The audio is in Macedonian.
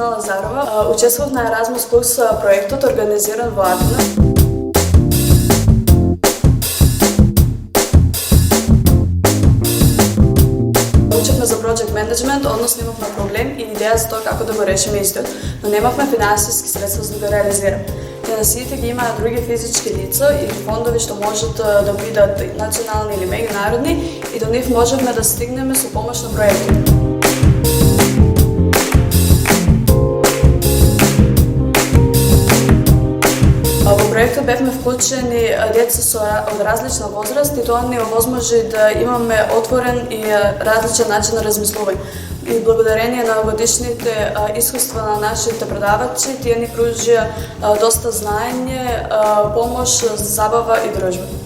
Светлана Лазарова. Учествував на Erasmus Plus проектот организиран во Атина. Учевме за project management, односно имавме проблем и идеја за тоа како да го решиме истиот, но немавме финансиски средства за да го реализираме. Финансиите ги имаат други физички лица или фондови што можат да бидат национални или меѓународни и до нив можевме да стигнеме со помош на проектите. Во проектот бевме вклучени деца од различна возраст и тоа ни овозможи да имаме отворен и различен начин на размислување. И благодарение на годишните искуства на нашите предавачи, тие ни пружија доста знаење, помош, забава и дружба.